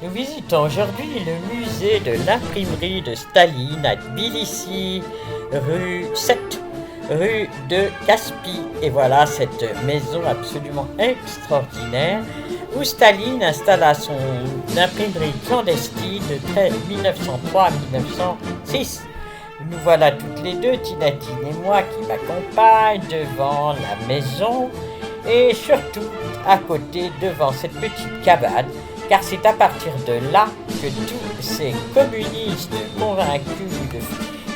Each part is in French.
Nous visitons aujourd'hui le musée de l'imprimerie de Staline à Tbilissi, rue 7, rue de Caspi. Et voilà cette maison absolument extraordinaire où Staline installa son imprimerie clandestine de 1903 à 1906. Nous voilà toutes les deux, Tinatine et moi, qui m'accompagnent devant la maison et surtout à côté devant cette petite cabane, car c'est à partir de là que tous ces communistes convaincus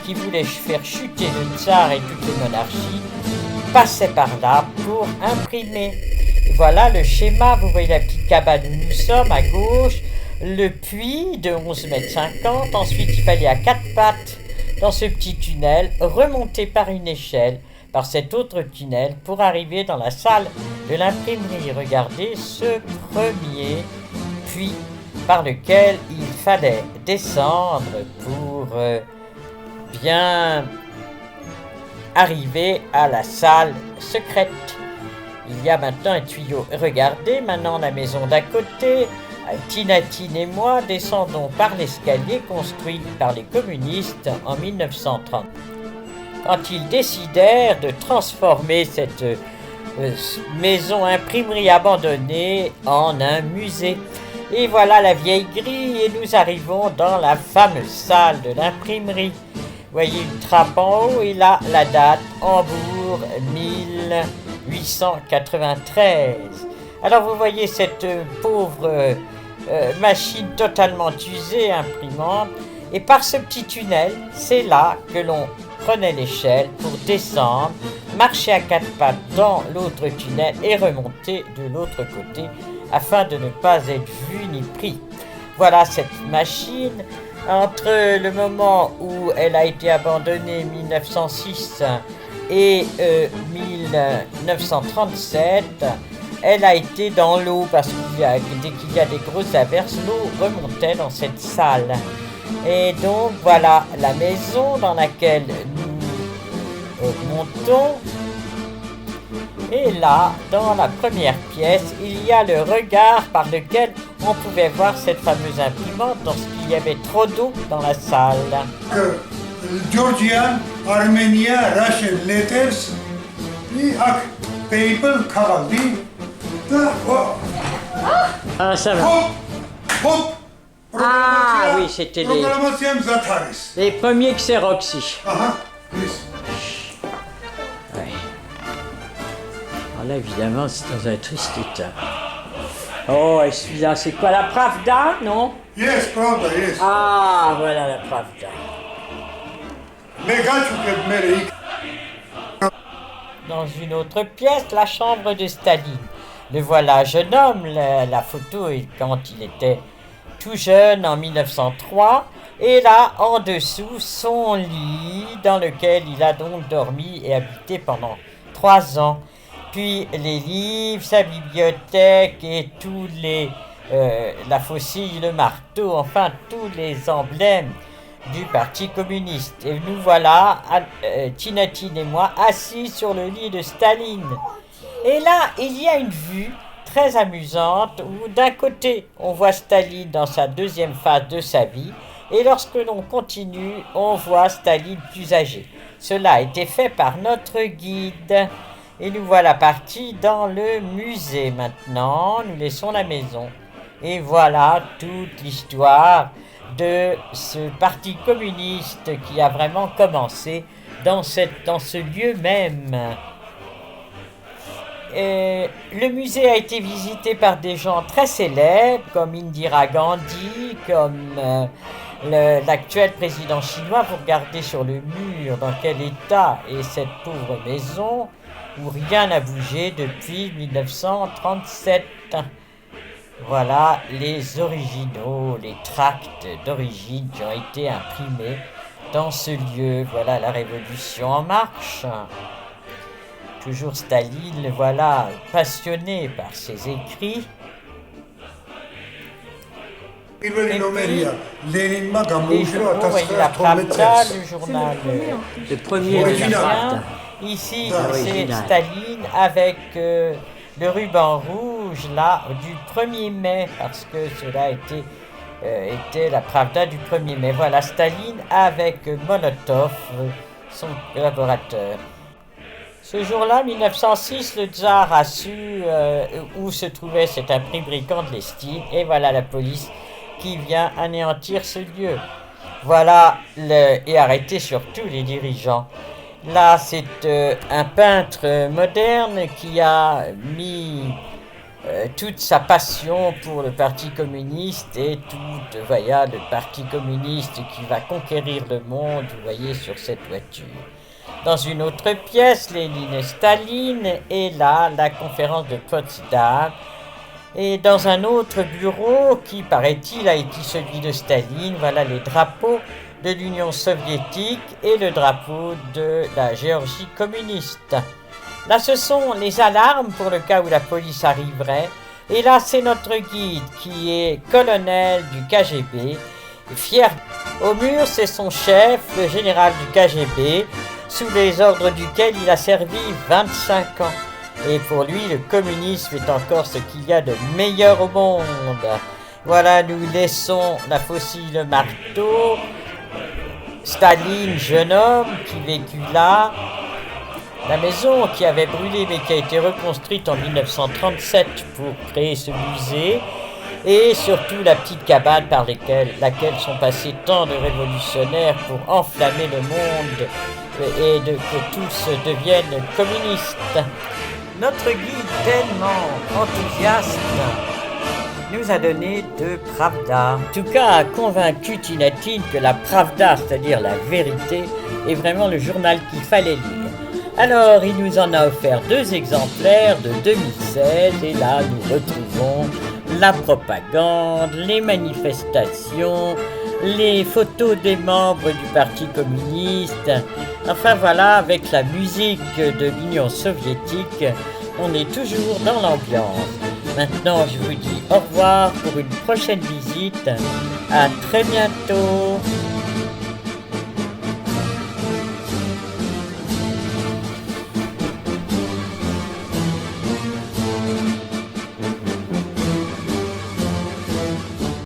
qui voulaient faire chuter le tsar et toutes les monarchies passaient par là pour imprimer. Et voilà le schéma, vous voyez la petite cabane où nous sommes à gauche, le puits de 11,50 m, ensuite il fallait à quatre pattes dans ce petit tunnel, remonter par une échelle, par cet autre tunnel, pour arriver dans la salle de l'imprimerie. Regardez ce premier puits par lequel il fallait descendre pour bien arriver à la salle secrète. Il y a maintenant un tuyau. Regardez maintenant la maison d'à côté. Tinatine et moi descendons par l'escalier construit par les communistes en 1930. Quand ils décidèrent de transformer cette maison imprimerie abandonnée en un musée. Et voilà la vieille grille et nous arrivons dans la fameuse salle de l'imprimerie. Vous voyez une trappe en haut et là la date, Hambourg 1893. Alors vous voyez cette pauvre machine totalement usée, imprimante, et par ce petit tunnel, c'est là que l'on prenait l'échelle pour descendre, marcher à quatre pattes dans l'autre tunnel et remonter de l'autre côté afin de ne pas être vu ni pris. Voilà cette machine. Entre le moment où elle a été abandonnée 1906 et 1937, elle a été dans l'eau parce que dès qu'il y a des grosses averses, l'eau remontait dans cette salle. Et donc voilà la maison dans laquelle nous montons. Et là, dans la première pièce, il y a le regard par lequel on pouvait voir cette fameuse imprimante lorsqu'il y avait trop d'eau dans la salle. Georgian, Armenia, Russian letters, paper, Ah, ça va. Ah oui, c'était les premiers Xerox. Ouais. Alors là, évidemment, c'est dans un triste état. Oh, et celui-là, c'est quoi, la Pravda, non? Yes, Pravda, yes. Ah, voilà la Pravda. Dans une autre pièce, la chambre de Staline. Le voilà, jeune homme, la photo est quand il était tout jeune en 1903. Et là, en dessous, son lit dans lequel il a donc dormi et habité pendant 3 ans. Puis les livres, sa bibliothèque et tous les... la faucille, le marteau, enfin tous les emblèmes du Parti communiste. Et nous voilà, Tinatine et moi, assis sur le lit de Staline. Et là, il y a une vue très amusante où d'un côté, on voit Staline dans sa deuxième phase de sa vie, et lorsque l'on continue, on voit Staline plus âgé. Cela a été fait par notre guide. Et nous voilà partis dans le musée maintenant. Nous laissons la maison. Et voilà toute l'histoire de ce parti communiste qui a vraiment commencé dans ce lieu même. Le musée a été visité par des gens très célèbres comme Indira Gandhi, comme l'actuel président chinois. Vous regardez sur le mur dans quel état est cette pauvre maison où rien n'a bougé depuis 1937. Voilà les originaux, les tracts d'origine qui ont été imprimés dans ce lieu. Voilà la Révolution en marche. Toujours Staline, le voilà passionné par ses écrits. Et puis, les journaux, voyez la Pravda, le journal, le premier de la Ici, c'est Staline avec le ruban rouge, là, du 1er mai, parce que cela a été était la Pravda du 1er mai. Voilà, Staline avec Molotov, son collaborateur. Ce jour-là, 1906, le tsar a su où se trouvait cette imprimerie clandestine, et voilà la police qui vient anéantir ce lieu. Voilà, et arrêter surtout les dirigeants. Là, c'est un peintre moderne qui a mis toute sa passion pour le Parti communiste et tout, voilà, le Parti communiste qui va conquérir le monde, vous voyez, sur cette voiture. Dans une autre pièce, Lénine et Staline, et là, la conférence de Potsdam. Et dans un autre bureau, qui paraît-il a été celui de Staline, voilà les drapeaux de l'Union soviétique et le drapeau de la Géorgie communiste. Là, ce sont les alarmes pour le cas où la police arriverait. Et là, c'est notre guide qui est colonel du KGB, fier. Au mur, c'est son chef, le général du KGB, sous les ordres duquel il a servi 25 ans. Et pour lui, le communisme est encore ce qu'il y a de meilleur au monde. Voilà, nous laissons la faucille, le marteau, Staline, jeune homme qui vécut là, la maison qui avait brûlé mais qui a été reconstruite en 1937 pour créer ce musée, et surtout la petite cabane par laquelle sont passés tant de révolutionnaires pour enflammer le monde et que tous deviennent communistes. Notre guide tellement enthousiaste nous a donné de Pravda. En tout cas, a convaincu Tinatin que la Pravda, c'est-à-dire la vérité, est vraiment le journal qu'il fallait lire. Alors, il nous en a offert 2 exemplaires de 2016, et là, nous retrouvons la propagande, les manifestations, les photos des membres du Parti communiste. Enfin voilà, avec la musique de l'Union soviétique, on est toujours dans l'ambiance. Maintenant, je vous dis au revoir pour une prochaine visite. À très bientôt.